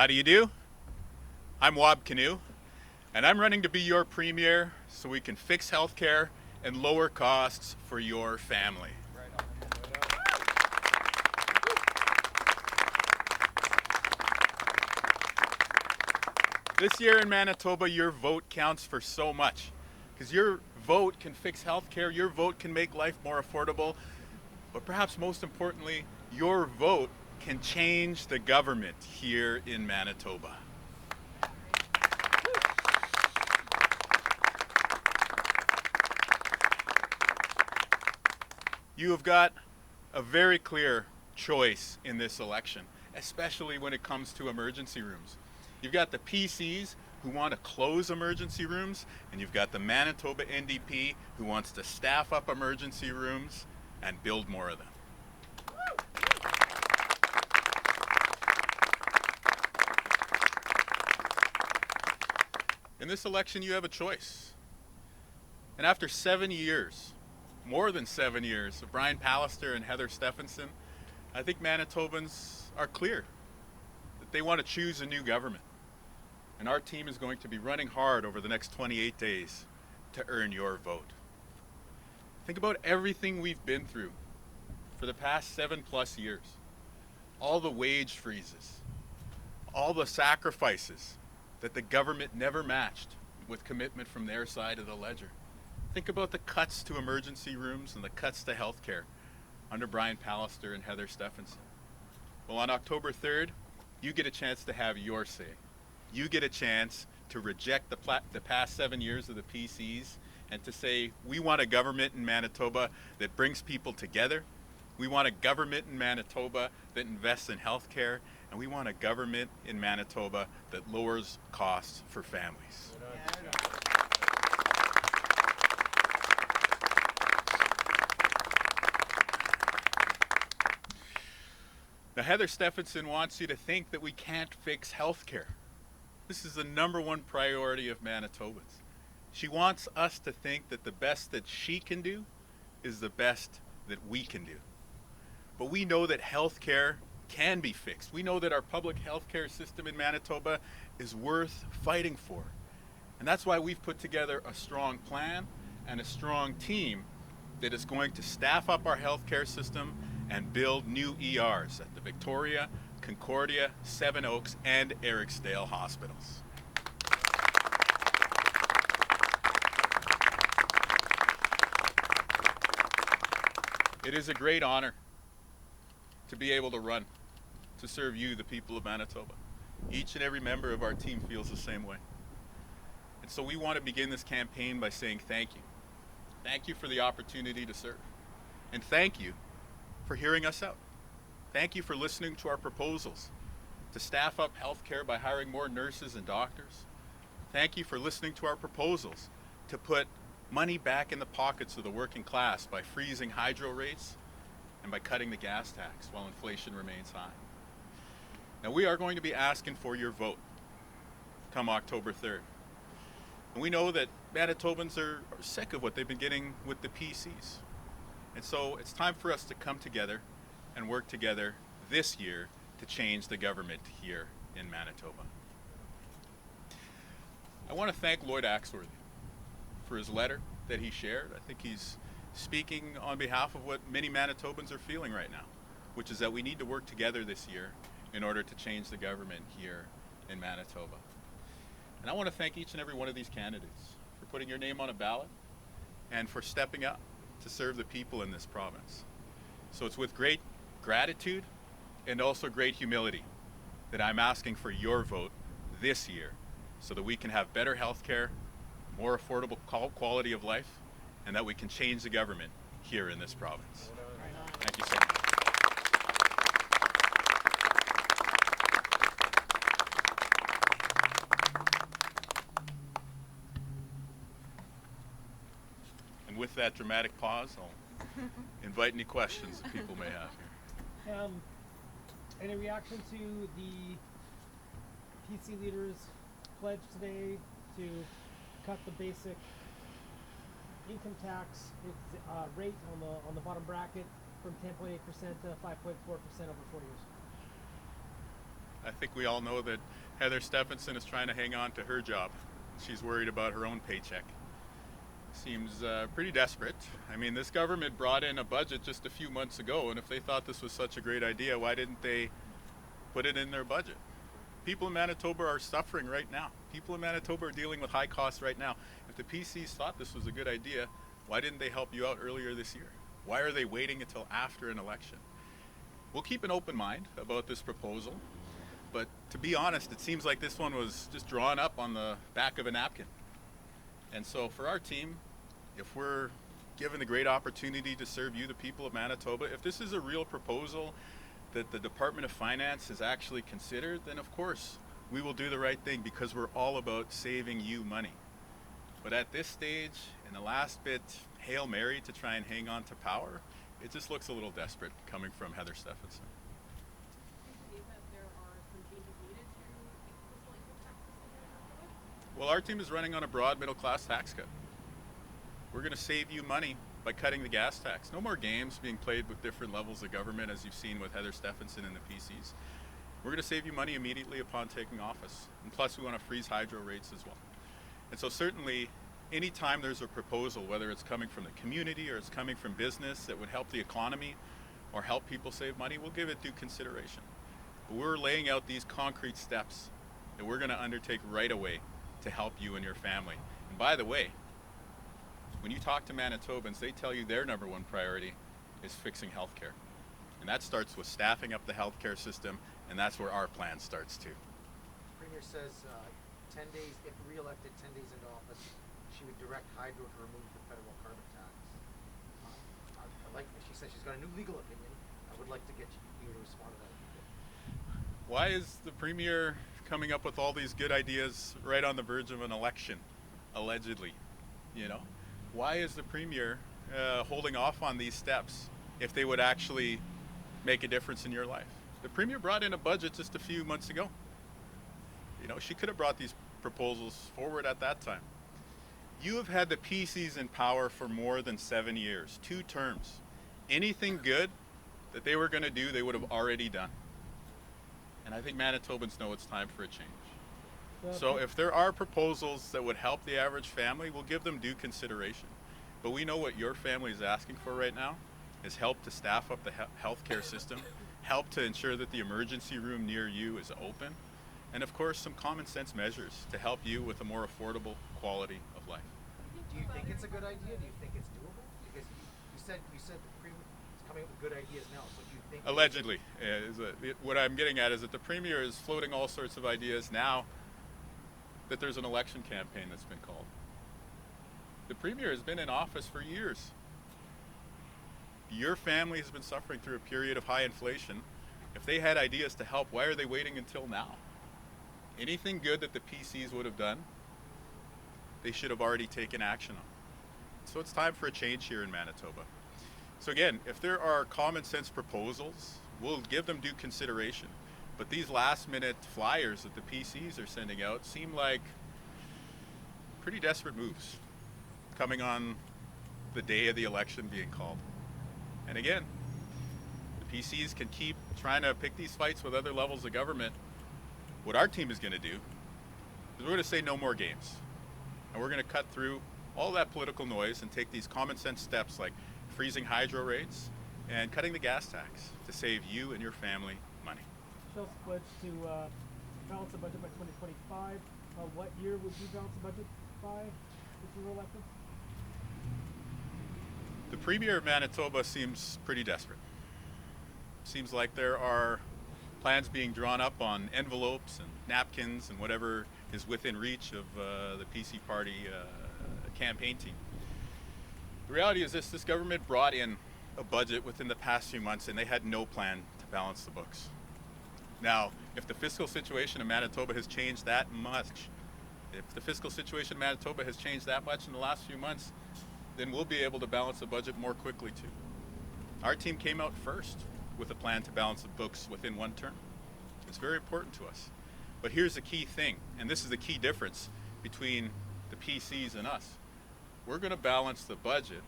How do you do? I'm Wab Canoe, and I'm running to be your premier so we can fix healthcare and lower costs for your family. This year in Manitoba, your vote counts for so much, because your vote can fix healthcare, your vote can make life more affordable, but perhaps most importantly, your vote can change the government here in Manitoba. You have got a very clear choice in this election, especially when it comes to emergency rooms. You've got the PCs who want to close emergency rooms, and you've got the Manitoba NDP who wants to staff up emergency rooms and build more of them. In this election, you have a choice. And after 7 years, more than 7 years, of Brian Pallister and Heather Stephenson, I think Manitobans are clear that they want to choose a new government. And our team is going to be running hard over the next 28 days to earn your vote. Think about everything we've been through for the past 7+ years. All the wage freezes, all the sacrifices that the government never matched with commitment from their side of the ledger. Think about the cuts to emergency rooms and the cuts to healthcare under Brian Pallister and Heather Stephenson. Well, on October 3rd, you get a chance to have your say. You get a chance to reject the past 7 years of the PCs and to say, we want a government in Manitoba that brings people together. We want a government in Manitoba that invests in healthcare, and we want a government in Manitoba that lowers costs for families. Now, Heather Stephenson wants you to think that we can't fix healthcare. This is the #1 priority of Manitobans. She wants us to think that the best that she can do is the best that we can do. But we know that healthcare can be fixed. We know that our public healthcare system in Manitoba is worth fighting for. And that's why we've put together a strong plan and a strong team that is going to staff up our healthcare system and build new ERs at the Victoria, Concordia, Seven Oaks, and Eriksdale hospitals. It is a great honor to be able to run, to serve you, the people of Manitoba. Each and every member of our team feels the same way. And so we want to begin this campaign by saying thank you. Thank you for the opportunity to serve. And thank you for hearing us out. Thank you for listening to our proposals to staff up healthcare by hiring more nurses and doctors. Thank you for listening to our proposals to put money back in the pockets of the working class by freezing hydro rates and by cutting the gas tax while inflation remains high. Now, we are going to be asking for your vote come October 3rd. And we know that Manitobans are sick of what they've been getting with the PCs. And so it's time for us to come together and work together this year to change the government here in Manitoba. I want to thank Lloyd Axworthy for his letter that he shared. I think he's speaking on behalf of what many Manitobans are feeling right now, which is that we need to work together this year in order to change the government here in Manitoba. And I want to thank each and every one of these candidates for putting your name on a ballot and for stepping up to serve the people in this province. So it's with great gratitude and also great humility that I'm asking for your vote this year so that we can have better health care, more affordable quality of life, and that we can change the government here in this province. Thank you so much. And with that dramatic pause, I'll invite any questions that people may have here. Any reaction to the PC leaders' pledge today to cut the basic income tax rate on the bottom bracket from 10.8% to 5.4% over 4 years? I think we all know that Heather Stephenson is trying to hang on to her job. She's worried about her own paycheck. Seems pretty desperate. I mean, this government brought in a budget just a few months ago, and if they thought this was such a great idea, why didn't they put it in their budget? People in Manitoba are suffering right now. People in Manitoba are dealing with high costs right now. If the PCs thought this was a good idea, why didn't they help you out earlier this year? Why are they waiting until after an election? We'll keep an open mind about this proposal, but to be honest, it seems like this one was just drawn up on the back of a napkin. And so for our team, if we're given the great opportunity to serve you, the people of Manitoba, if this is a real proposal that the Department of Finance has actually considered, then of course we will do the right thing because we're all about saving you money. But at this stage, in the last bit, Hail Mary to try and hang on to power, it just looks a little desperate coming from Heather Stephenson. Do you believe that there are some changes needed to fiscal income taxes in Manitoba? Well, our team is running on a broad middle class tax cut. We're going to save you money by cutting the gas tax. No more games being played with different levels of government, as you've seen with Heather Stephenson and the PCs. We're going to save you money immediately upon taking office. And plus, we want to freeze hydro rates as well. And so certainly, anytime there's a proposal, whether it's coming from the community or it's coming from business that would help the economy or help people save money, we'll give it due consideration. But we're laying out these concrete steps that we're going to undertake right away to help you and your family. And by the way, when you talk to Manitobans, they tell you their number one priority is fixing healthcare. And that starts with staffing up the healthcare system, and that's where our plan starts too. Premier says 10 days, if re-elected, 10 days into office, she would direct Hydro to remove the federal carbon tax. She says she's got a new legal opinion. I would like to get you to respond to that. Why is the Premier coming up with all these good ideas right on the verge of an election, allegedly? You know, why is the Premier holding off on these steps if they would actually make a difference in your life? The Premier brought in a budget just a few months ago. You know, she could have brought these proposals forward at that time. You have had the PCs in power for more than 7 years, 2 terms. Anything good that they were going to do, they would have already done. And I think Manitobans know it's time for a change. So if there are proposals that would help the average family, we'll give them due consideration. But we know what your family is asking for right now is help to staff up the healthcare system, help to ensure that the emergency room near you is open, and of course some common sense measures to help you with a more affordable quality of life. Do you think it's a good idea? Do you think it's doable? Because you said the Premier is coming up with good ideas now. So do you think? Allegedly, what I'm getting at is that the Premier is floating all sorts of ideas now that there's an election campaign that's been called. The Premier has been in office for years. Your family has been suffering through a period of high inflation. If they had ideas to help, why are they waiting until now? Anything good that the PCs would have done, they should have already taken action on. So it's time for a change here in Manitoba. So again, if there are common sense proposals, we'll give them due consideration. But these last minute flyers that the PCs are sending out seem like pretty desperate moves coming on the day of the election being called. And again, the PCs can keep trying to pick these fights with other levels of government. What our team is going to do is we're going to say no more games. And we're going to cut through all that political noise and take these common sense steps like freezing hydro rates and cutting the gas tax to save you and your family money. Shell's pledge to balance the budget by 2025. What year would you balance the budget by if you were elected? The Premier of Manitoba seems pretty desperate. Seems like there are plans being drawn up on envelopes and napkins and whatever is within reach of the PC party campaign team. The reality is this government brought in a budget within the past few months and they had no plan to balance the books. Now, if the fiscal situation in Manitoba has changed that much, in the last few months, then we'll be able to balance the budget more quickly too. Our team came out first with a plan to balance the books within 1 term. It's very important to us. But here's the key thing, and this is the key difference between the PCs and us. We're going to balance the budget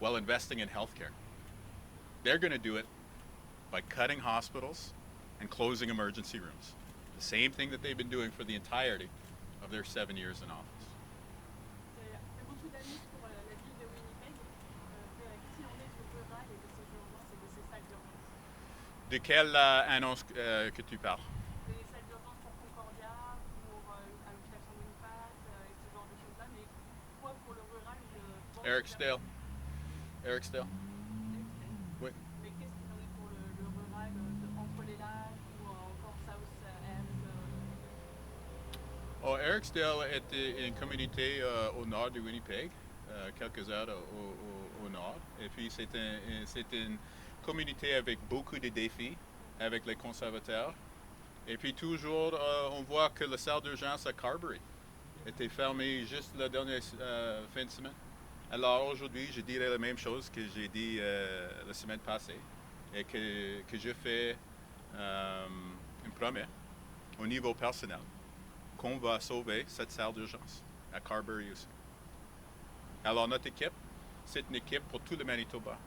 while investing in healthcare. They're going to do it by cutting hospitals and closing emergency rooms. The same thing that they've been doing for the entirety of their 7 years in office. C'est beaucoup d'amis pour la ville de Winnipeg. Si on est du rural et de ces urgences et de ces salles d'urgence. De quelle annonce que tu parles? Des salles d'urgence pour Concordia, pour à l'hôpital Saint-Boniface et ce genre de choses-là. Mais quoi pour le rural Ericsdale. Ericsdale. Oui. Mais qu'est-ce qu'il en est pour le rural entre les lacs ou encore South End Oh, Ericsdale est une communauté au nord de Winnipeg, quelques heures au nord. Et puis c'est une communauté avec beaucoup de défis avec les conservateurs. Et puis toujours, on voit que la salle d'urgence à Carberry était fermée juste la dernière fin de semaine. Alors aujourd'hui, je dirais la même chose que j'ai dit la semaine passée et que je fais une promesse au niveau personnel qu'on va sauver cette salle d'urgence à Carberry aussi. Alors notre équipe, c'est une équipe pour tout le Manitoba,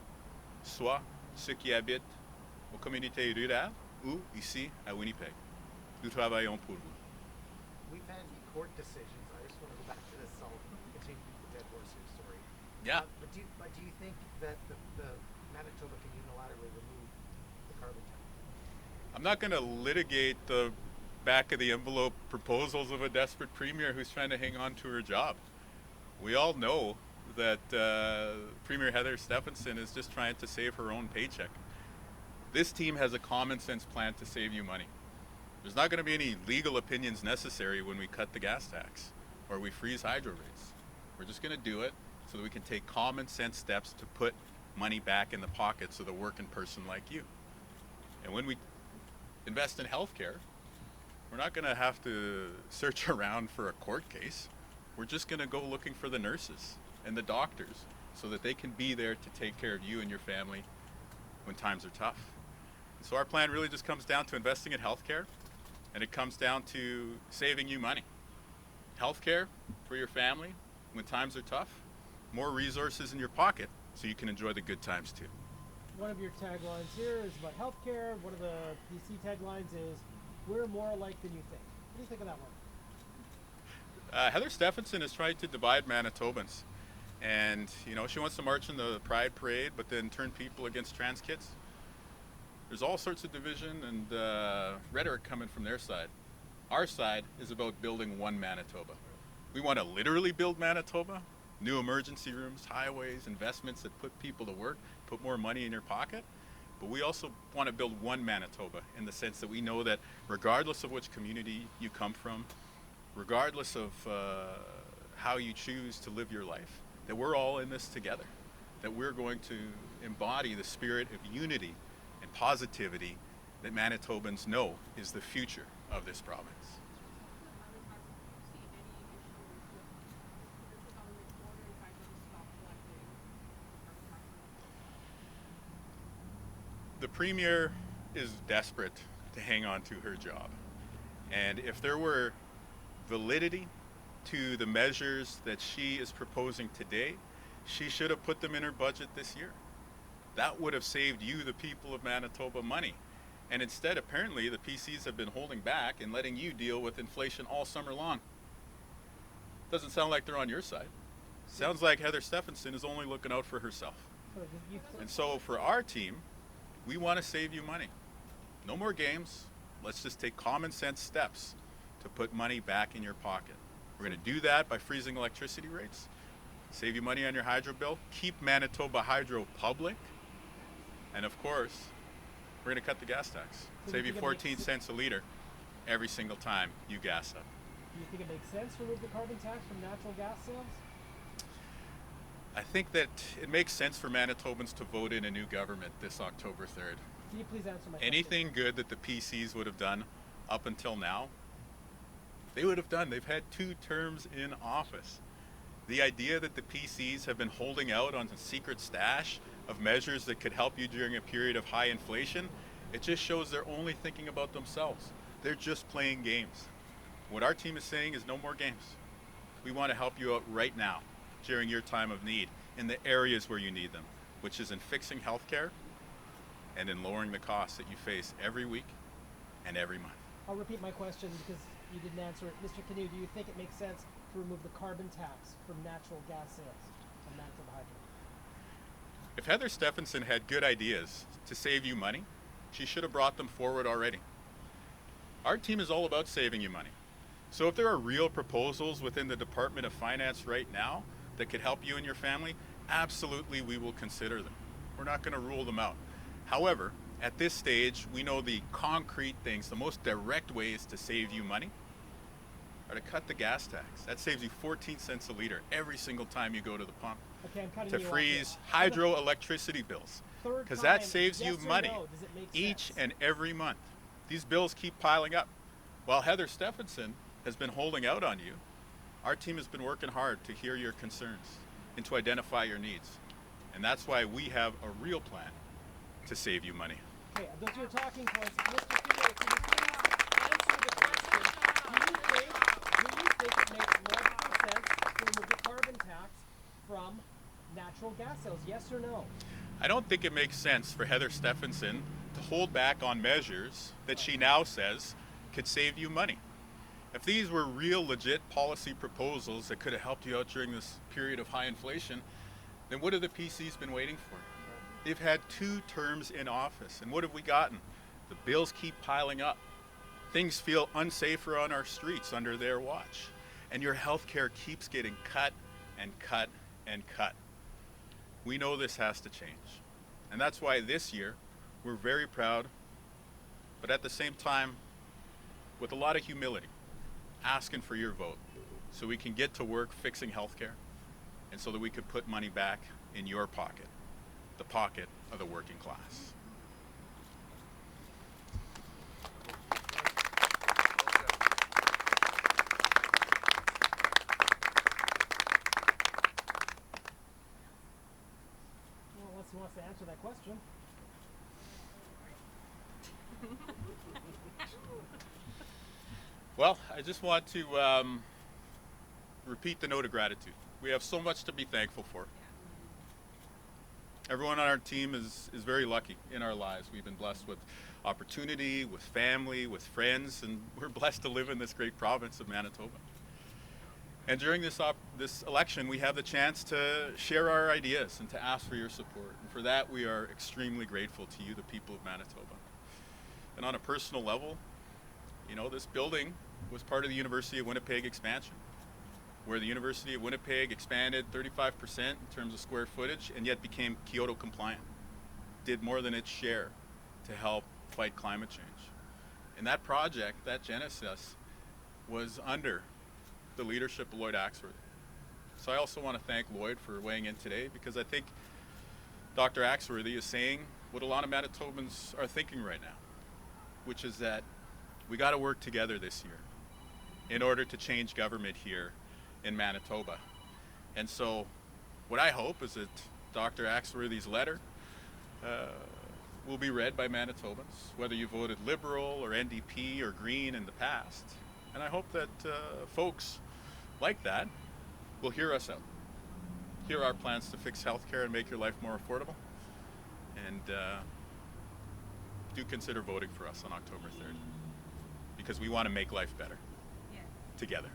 soit ceux qui habitent aux communautés rurales ou ici à Winnipeg. Nous travaillons pour vous. We've had court decisions. I just want to go back to this. I'll continue the dead horse story. Yeah. But do you think that the Manitoba can unilaterally remove the carbon tax? I'm not going to litigate the back of the envelope proposals of a desperate premier who's trying to hang on to her job. We all know that Premier Heather Stephenson is just trying to save her own paycheck. This team has a common sense plan to save you money. There's not going to be any legal opinions necessary when we cut the gas tax or we freeze hydro rates. We're just going to do it so that we can take common sense steps to put money back in the pockets of the working person like you. And when we invest in healthcare, we're not going to have to search around for a court case. We're just going to go looking for the nurses and the doctors so that they can be there to take care of you and your family when times are tough. So our plan really just comes down to investing in healthcare, and it comes down to saving you money. Healthcare for your family when times are tough, more resources in your pocket so you can enjoy the good times too. One of your taglines here is about healthcare. One of the PC taglines is, "We're more alike than you think." What do you think of that one? Heather Stephenson is trying to divide Manitobans. And, you know, she wants to march in the Pride Parade, but then turn people against trans kids. There's all sorts of division and rhetoric coming from their side. Our side is about building one Manitoba. We want to literally build Manitoba, new emergency rooms, highways, investments that put people to work, put more money in your pocket. But we also want to build one Manitoba in the sense that we know that regardless of which community you come from, regardless of how you choose to live your life, that we're all in this together, that we're going to embody the spirit of unity and positivity that Manitobans know is the future of this province. The Premier is desperate to hang on to her job. And if there were validity to the measures that she is proposing today, she should have put them in her budget this year. That would have saved you, the people of Manitoba, money. And instead, apparently, the PCs have been holding back and letting you deal with inflation all summer long. Doesn't sound like they're on your side. Sounds like Heather Stephenson is only looking out for herself. And so for our team, we want to save you money. No more games. Let's just take common sense steps to put money back in your pocket. We're going to do that by freezing electricity rates, save you money on your hydro bill, keep Manitoba Hydro public, and of course, we're going to cut the gas tax. So Save you you think it 14 makes- cents a liter every single time you gas up. Do you think it makes sense to remove the carbon tax from natural gas sales? I think that it makes sense for Manitobans to vote in a new government this October 3rd. Can you please answer my Anything good that the PCs would have done up until now, they would have done. They've had 2 terms in office. The idea that the PCs have been holding out on a secret stash of measures that could help you during a period of high inflation, it just shows they're only thinking about themselves. They're just playing games. What our team is saying is no more games. We want to help you out right now during your time of need in the areas where you need them, which is in fixing healthcare and in lowering the costs that you face every week and every month. I'll repeat my question because you didn't answer it. Mr. Canoe, do you think it makes sense to remove the carbon tax from natural gas sales on Manitoba Hydro? If Heather Stephenson had good ideas to save you money, she should have brought them forward already. Our team is all about saving you money. So if there are real proposals within the Department of Finance right now that could help you and your family, absolutely we will consider them. We're not going to rule them out. However, at this stage, we know the concrete things, the most direct ways to save you money are to cut the gas tax. That saves you 14 cents a liter every single time you go to the pump. Okay, I'm cutting To you off freeze here. hydroelectricity bills, Third because time, that saves you yes or money no, does it make each sense? and every month. These bills keep piling up. While Heather Stephenson has been holding out on you, our team has been working hard to hear your concerns and to identify your needs. And that's why we have a real plan to save you money. Okay, those are your talking points. Mr. Canoe, can you please answer the question? Do you think it makes logical sense to remove the carbon tax from natural gas sales? Yes or no? I don't think it makes sense for Heather Stephenson to hold back on measures that she now says could save you money. If these were real legit policy proposals that could have helped you out during this period of high inflation, then what have the PCs been waiting for? They've had 2 terms in office, and what have we gotten? The bills keep piling up. Things feel unsafer on our streets under their watch, and your health care keeps getting cut and cut and cut. We know this has to change, and that's why this year we're very proud, but at the same time, with a lot of humility, asking for your vote so we can get to work fixing healthcare and so that we could put money back in your pocket, the pocket of the working class. Well, unless he wants to answer that question. Well, I just want to repeat the note of gratitude. We have so much to be thankful for. Everyone on our team is very lucky in our lives. We've been blessed with opportunity, with family, with friends, and we're blessed to live in this great province of Manitoba. And during this election, we have the chance to share our ideas and to ask for your support. And for that, we are extremely grateful to you, the people of Manitoba. And on a personal level, you know, this building was part of the University of Winnipeg expansion, where the University of Winnipeg expanded 35% in terms of square footage and yet became Kyoto compliant, did more than its share to help fight climate change. And that project, that genesis, was under the leadership of Lloyd Axworthy. So I also want to thank Lloyd for weighing in today, because I think Dr. Axworthy is saying what a lot of Manitobans are thinking right now, which is that we got to work together this year in order to change government here in Manitoba. And so what I hope is that Dr. Axworthy's letter will be read by Manitobans, whether you voted Liberal or NDP or Green in the past. And I hope that folks like that will hear us out, hear our plans to fix healthcare and make your life more affordable, and do consider voting for us on October 3rd, because we want to make life better together.